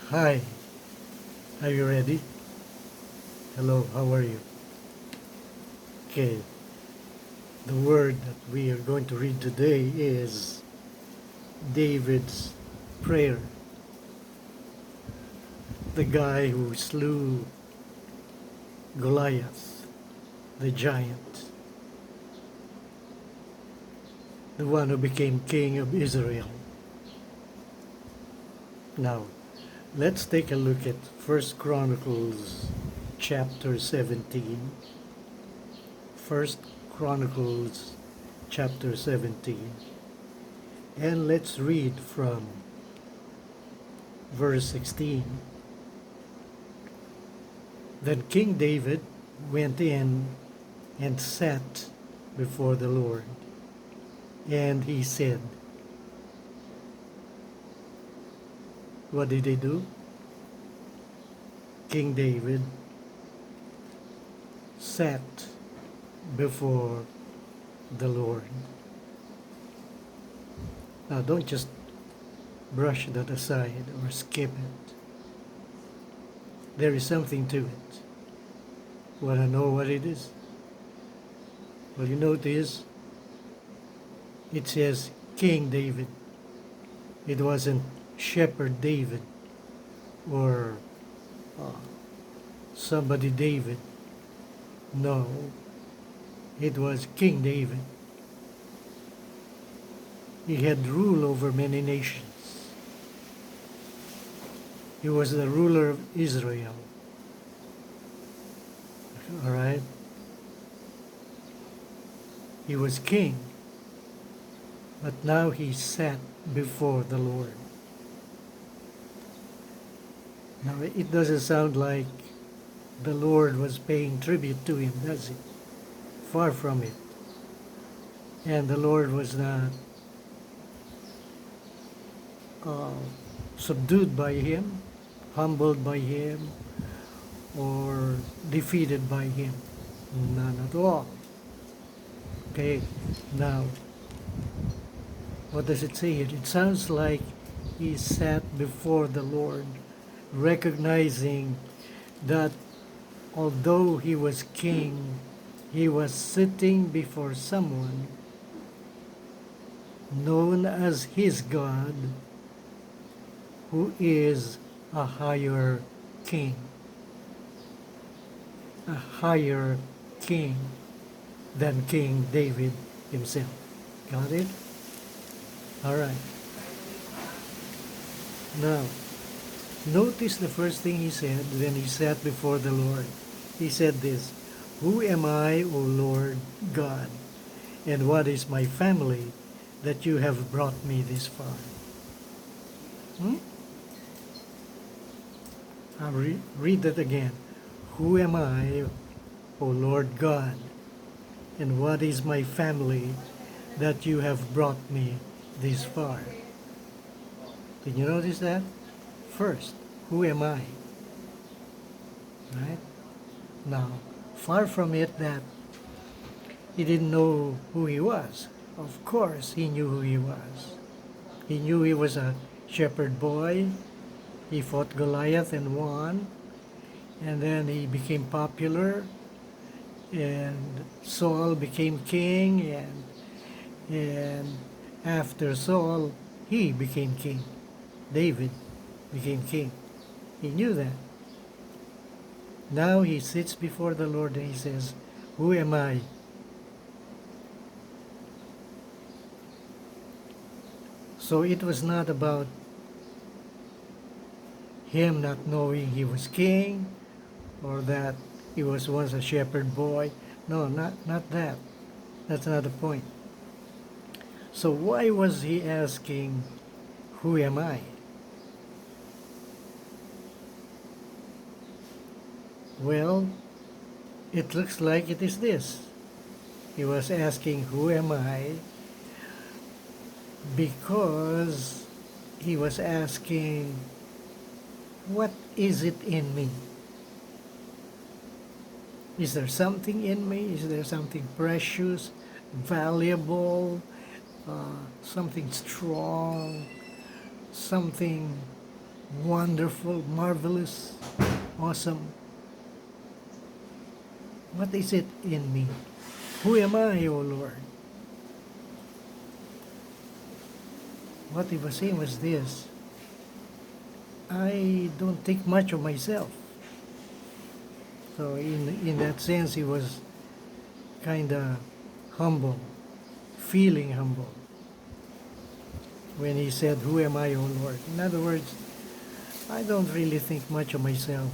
Hi, are you ready? Hello, how are you? Okay, the word that we are going to read today is David's prayer. The guy who slew Goliath, the giant, the one who became king of Israel. Now, let's take a look at First Chronicles chapter 17. First Chronicles chapter 17. And let's read from verse 16. Then King David went in and sat before the Lord. And he said, what did he do? King David sat before the Lord. Now don't just brush that aside or skip it. There is something to it. Want to know what it is? Well, you notice it says King David. It wasn't Shepherd David or uh, somebody David. No, it was King David. He had rule over many nations. He was the ruler of Israel. All right? He was king. But now he sat before the Lord. Now, it doesn't sound like the Lord was paying tribute to him, does it? Far from it. And the Lord was not uh, subdued by him, humbled by him, or defeated by him. None at all. Okay, now, what does it say here? It sounds like he sat before the Lord, recognizing that although he was king, he was sitting before someone known as his God, who is a higher king. A higher king than King David himself. Got it? All right. Now, notice the first thing he said when he sat before the Lord. He said this, "Who am I, O Lord God, and what is my family that you have brought me this far?" I'll read that again. Who am I, O Lord God, and what is my family that you have brought me this far? Did you notice that? First, who am I? Right? Now, far from it that he didn't know who he was. Of course, he knew who he was. He knew he was a shepherd boy. He fought Goliath and won. And then he became popular. And Saul became king. And after Saul, he became king. David became king. He knew that. Now he sits before the Lord and he says, "Who am I?" So it was not about him not knowing he was king or that he was once a shepherd boy. No, not that. That's not the point. So why was he asking, "Who am I?" Well, it looks like it is this. He was asking, "Who am I?" because he was asking, what is it in me? Is there something in me? Is there something precious, valuable, something strong, something wonderful, marvelous, awesome. What is it in me? Who am I, O Lord? What he was saying was this: I don't think much of myself. So in that sense, he was kind of humble, feeling humble, when he said, who am I, O Lord? In other words, I don't really think much of myself.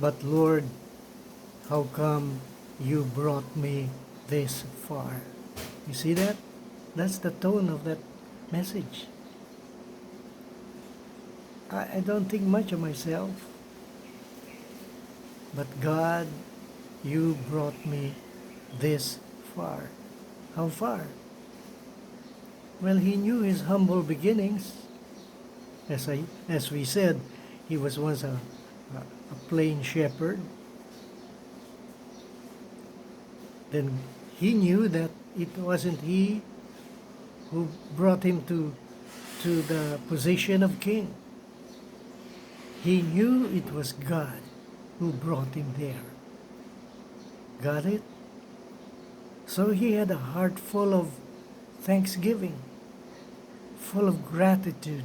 But Lord, how come you brought me this far? You see that? That's the tone of that message. I don't think much of myself. But God, you brought me this far. How far? Well, he knew his humble beginnings. As we said, he was once a plain shepherd. Then he knew that it wasn't he who brought him to the position of king. He knew it was God who brought him there. Got it? So he had a heart full of thanksgiving, full of gratitude,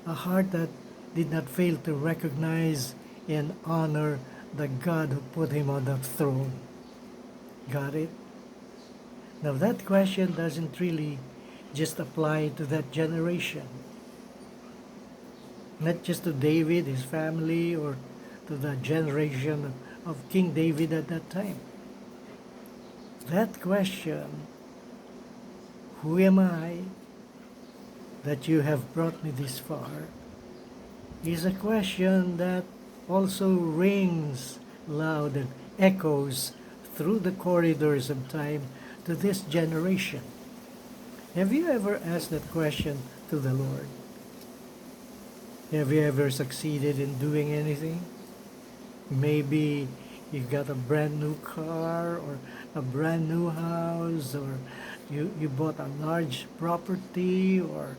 a heart that did not fail to recognize and honor the God who put him on that throne. Got it? Now that question doesn't really just apply to that generation. Not just to David, his family, or to the generation of King David at that time. That question, who am I that you have brought me this far, is a question that also rings loud and echoes through the corridors of time to this generation. Have you ever asked that question to the Lord? Have you ever succeeded in doing anything? Maybe you got a brand new car or a brand new house, or you bought a large property, or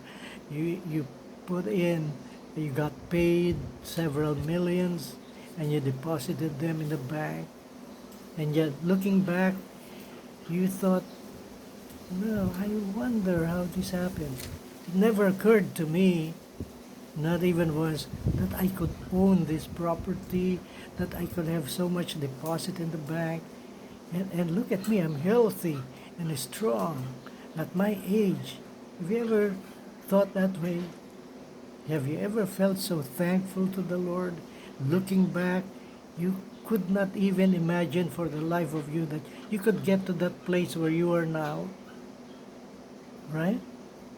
you put in, you got paid several millions and you deposited them in the bank. And yet looking back, you thought, well, I wonder how this happened. It never occurred to me, not even once, that I could own this property, that I could have so much deposit in the bank. And look at me, I'm healthy and strong at my age. Have you ever thought that way? Have you ever felt so thankful to the Lord? Looking back, you could not even imagine for the life of you that you could get to that place where you are now. Right?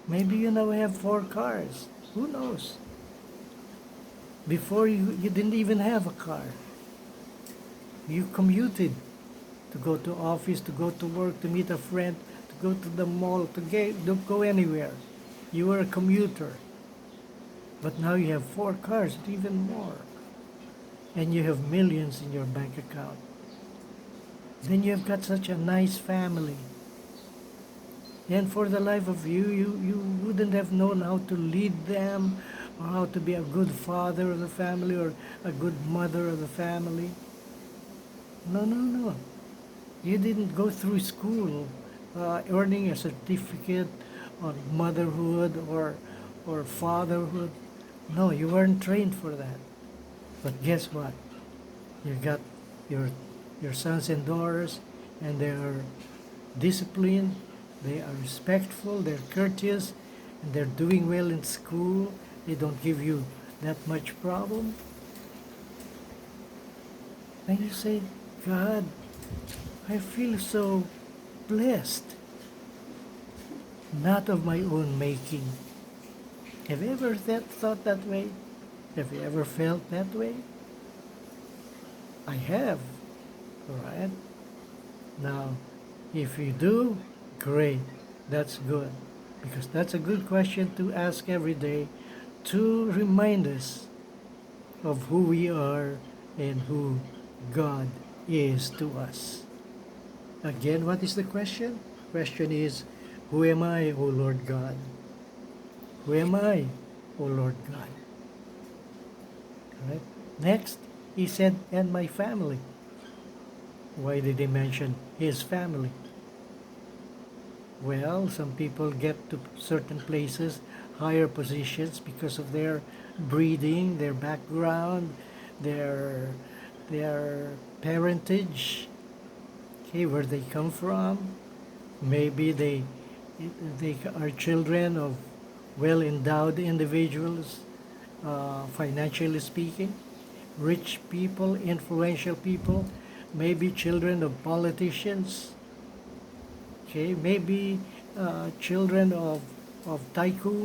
Maybe you now have 4 cars. Who knows? Before you didn't even have a car. You commuted to go to office, to go to work, to meet a friend, to go to the mall, to go anywhere. You were a commuter. But now you have 4 cars, even more. And you have millions in your bank account. Then you have got such a nice family. And for the life of you, you wouldn't have known how to lead them, or how to be a good father of the family, or a good mother of the family. No. You didn't go through school earning a certificate on motherhood or fatherhood. No, you weren't trained for that. But guess what? You got your sons and daughters, and they are disciplined, they are respectful, they're courteous, and they're doing well in school. They don't give you that much problem. And you say, God, I feel so blessed, not of my own making. Have you ever thought that way? Have you ever felt that way? I have. All right? Now, if you do, great. That's good. Because that's a good question to ask every day to remind us of who we are and who God is to us. Again, what is the question? Question is, who am I, O Lord God? Who am I, O Lord God? Right? Next, he said, and my family. Why did he mention his family? Well, some people get to certain places, higher positions because of their breeding, their background, their their parentage, okay, where they come from. Maybe they are children of well-endowed individuals, financially speaking, rich people, influential people, maybe children of politicians, okay, maybe children of tycoons.